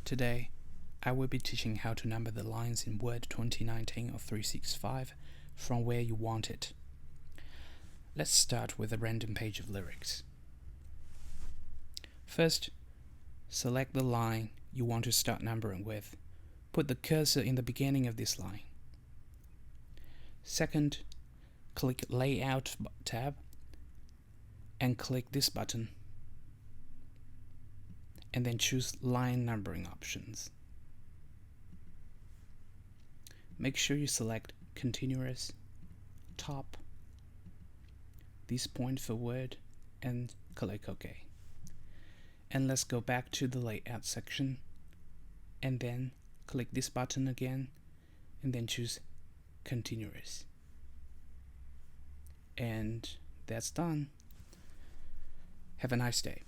Today, I will be teaching how to number the lines in Word 2019 or 365 from where you want it. Let's start with a random page of lyrics. First, select the line you want to start numbering with. Put the cursor in the beginning of this line. Second, click Layout tab and click this button, and then choose Line Numbering Options. Make sure you select Continuous, Top, this point for Word, and click OK. And let's go back to the Layout section, and then click this button again, and then choose Continuous. And that's done. Have a nice day.